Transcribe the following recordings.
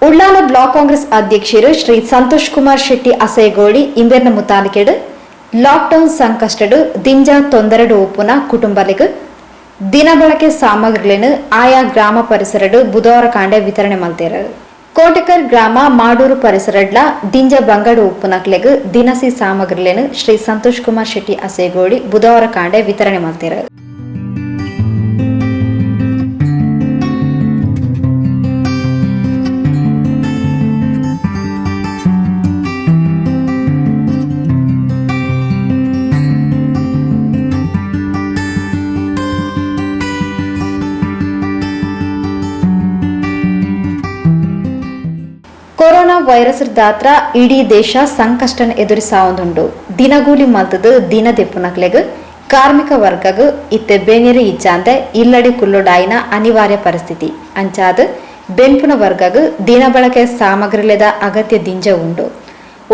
Ullal block Congress ಅಧ್ಯಕ್ಷರು Shri Santosh Kumar Shetty Asegoli ಇಂಬೆರ್ನ ಮುತಾಲಿಕೆಡು lockdown ಸಂಕಷ್ಟಡು ದಿಂಜ ತೊಂದರೆಡು ಉಪ್ಪುನ ಕುಟುಂಬಲಿಗೆ ದಿನಬಳಕೆ ಸಾಮಗ್ರಿಗಳನ್ನು ಆಯಾ ಗ್ರಾಮ ಪರಿಸರಡು ಬುಧವಾರ ಕಾಂಡೆ ವಿತರಣೆ ಮಾಡ್ತಾರೆ. ಕೋಟೆಕರ್ ಗ್ರಾಮ ಮಾಡೂರು ಪರಿಸರಡ್ಲ ದಿಂಜ ಬಂಗಡು ಉಪ್ಪುನಕ್ಲೆಗ್ ದಿನಸಿ ಸಾಮಗ್ರಿಗಳನ್ನು ಶ್ರೀ ಸಂತೋಷ್ ಕುಮಾರ್ ಶೆಟ್ಟಿ ಅಸೇಗೋಳಿ ಬುಧವಾರ ಕಾಂಡೆ ವಿತರಣೆ ಮಾಡ್ತಾರೆ. ಕೊರೋನಾ ವೈರಸ್ ದಾತ್ರ ಇಡೀ ದೇಶ ಸಂಕಷ್ಟನ ಎದುರಿಸಾವುದುಂಡು. ದಿನಗೂಲಿ ಮಲ್ತದ ದಿನದೆಪ್ಪುನಕ್ಲೆಗ್ ಕಾರ್ಮಿಕ ವರ್ಗಗ್ ಇತ್ತೆ ಬೇನೆರೆ ಇಚ್ಚಾಂದೆ ಇಲ್ಲಡೆ ಕುಲ್ಲೊಡಾಯಿನ ಅನಿವಾರ್ಯ ಪರಿಸ್ಥಿತಿ ಅಂಚಾದ ಬೆನ್ಪುನ ವರ್ಗಗ್ ದಿನ ಬಳಕೆ ಸಾಮಗ್ರಿಲೆದ ಅಗತ್ಯ ದಿಂಜ ಉಂಡು.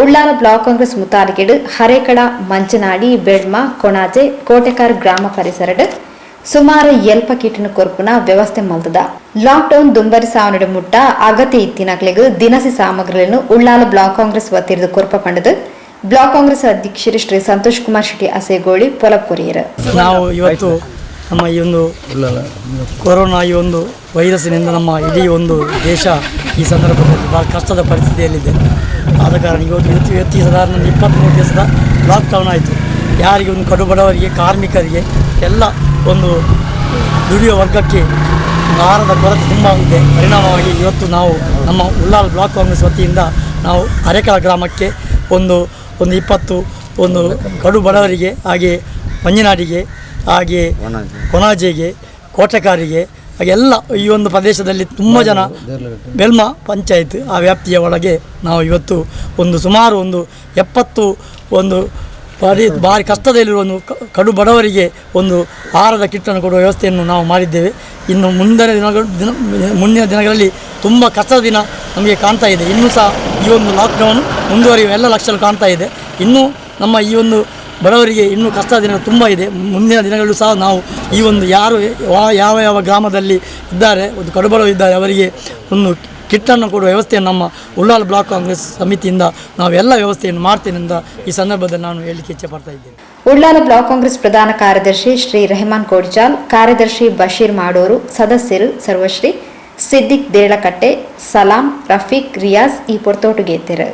ಉಳ್ಳಾಲ ಬ್ಲಾಕ್ ಕಾಂಗ್ರೆಸ್ ಮುತಾಲಿಕೆಡು ಹರೇಕಳ ಮಂಚನಾಡಿ ಬೆಳ್ಮ ಕೊಣಾಜೆ ಕೋಟೆಕಾರ್ ಗ್ರಾಮ ಪರಿಸರಡ್ ಸುಮಾರು ಎಲ್ಪ ಕಿಟ್ಟಿನ ಕೊರ್ಪುನ ವ್ಯವಸ್ಥೆ ಮಲ್ತದ. ಲಾಕ್ಡೌನ್ ದುಂಬರಿ ಸಾವನಡೆ ಮುಟ್ಟ ಅಗತ್ಯ ಇತ್ತಿನಕ್ಲೆಗ್ ದಿನಸಿ ಸಾಮಗ್ರಿಗಳನ್ನು ಉಳ್ಳಾಲ ಬ್ಲಾಕ್ ಕಾಂಗ್ರೆಸ್ ವತಿರದ ಕೊರ್ಪ ಪಂಡದು ಬ್ಲಾಕ್ ಕಾಂಗ್ರೆಸ್ ಅಧ್ಯಕ್ಷರು ಶ್ರೀ ಸಂತೋಷ್ ಕುಮಾರ್ ಶೆಟ್ಟಿ ಅಸೇಗೋಳಿ ಪೊಲಪುರಿಯರು. ನಾವು ಇವತ್ತು ನಮ್ಮ ಈ ಒಂದು ಕೊರೋನಾ ಈ ಒಂದು ವೈರಸ್ಸಿನಿಂದ ನಮ್ಮ ಇಡೀ ಒಂದು ದೇಶ ಈ ಸಂದರ್ಭದಲ್ಲಿ ಭಾಳ ಕಷ್ಟದ ಪರಿಸ್ಥಿತಿಯಲ್ಲಿದೆ. ಆದ ಕಾರಣ ಇವತ್ತು ಸಾಧಾರಣ 23 ದಿವಸದ ಲಾಕ್ಡೌನ್ ಆಯಿತು. ಯಾರಿಗೆ ಒಂದು ಕಡು ಬಡವರಿಗೆ, ಕಾರ್ಮಿಕರಿಗೆ, ಎಲ್ಲ ಒಂದು ದುಡಿಯುವ ವರ್ಗಕ್ಕೆ ಆಹಾರದ ಕೊರತೆ ತುಂಬ ಇದೆ. ಪರಿಣಾಮವಾಗಿ ಇವತ್ತು ನಾವು ನಮ್ಮ ಉಳ್ಳಾಲ ಬ್ಲಾಕ್ ಕಾಂಗ್ರೆಸ್ ವತಿಯಿಂದ ನಾವು ಅರೆಕಳ ಗ್ರಾಮಕ್ಕೆ ಒಂದು 20 ಒಂದು ಕಡು ಬಡವರಿಗೆ, ಹಾಗೆ ಮಂಜನಾಡಿಗೆ, ಹಾಗೆ ಕೊಣಾಜೆಗೆ, ಕೋಟೆಕಾರಿಗೆ, ಹಾಗೆ ಎಲ್ಲ ಈ ಒಂದು ಪ್ರದೇಶದಲ್ಲಿ ತುಂಬ ಜನ ಬೆಲ್ಮ ಪಂಚಾಯತ್ ಆ ವ್ಯಾಪ್ತಿಯ ಒಳಗೆ ನಾವು ಇವತ್ತು ಸುಮಾರು 70 ಭಾರಿ ಕಷ್ಟದಲ್ಲಿರುವ ಕಡು ಬಡವರಿಗೆ ಆಹಾರದ ಕಿಟ್ಟನ್ನು ಕೊಡುವ ವ್ಯವಸ್ಥೆಯನ್ನು ನಾವು ಮಾಡಿದ್ದೇವೆ. ಇನ್ನು ಮುಂದಿನ ದಿನಗಳಲ್ಲಿ ತುಂಬ ಕಷ್ಟದ ದಿನ ನಮಗೆ ಕಾಣ್ತಾ ಇದೆ. ಇನ್ನೂ ಸಹ ಈ ಲಾಕ್ಡೌನ್ ಮುಂದುವರಿಯುವ ಎಲ್ಲ ಲಕ್ಷಣ ಕಾಣ್ತಾ ಇದೆ. ಇನ್ನೂ ನಮ್ಮ ಈ ಬಡವರಿಗೆ ಇನ್ನೂ ಕಷ್ಟದ ದಿನಗಳು ತುಂಬ ಇದೆ. ಮುಂದಿನ ದಿನಗಳಲ್ಲೂ ಸಹ ನಾವು ಈ ಯಾರು ಯಾವ ಗ್ರಾಮದಲ್ಲಿ ಇದ್ದಾರೆ, ಕಡು ಬಡವರು ಇದ್ದಾರೆ, ಅವರಿಗೆ ಕಿಟ್ಟನ್ನು ಕೊಡುವ ವ್ಯವಸ್ಥೆಯನ್ನು ನಮ್ಮ ಉಳ್ಳಾಲ ಬ್ಲಾಕ್ ಕಾಂಗ್ರೆಸ್ ಸಮಿತಿಯಿಂದ ನಾವೆಲ್ಲ ವ್ಯವಸ್ಥೆಯನ್ನು ಮಾಡ್ತೇನೆ ಅಂತ ಈ ಸಂದರ್ಭದಲ್ಲಿ ನಾನು ಹೇಳಲಿಕ್ಕೆ ಇಚ್ಛೆ ಪಡ್ತಾ ಇದ್ದೇನೆ. ಉಳ್ಳಾಲ ಬ್ಲಾಕ್ ಕಾಂಗ್ರೆಸ್ ಪ್ರಧಾನ ಕಾರ್ಯದರ್ಶಿ ಶ್ರೀ ರೆಹಮಾನ್ ಕೋಡ್ಚಾಲ್, ಕಾರ್ಯದರ್ಶಿ ಬಶೀರ್ ಮಾಡೂರು, ಸದಸ್ಯರು ಸರ್ವಶ್ರೀ, ಸಿದ್ದಿಕ್ ದೇಳಕಟ್ಟೆ, ಸಲಾಂ, ರಫೀಕ್, ರಿಯಾಜ್ ಈ ಪೊರ್ತೋಟುಗೆ ಎತ್ತಿರು.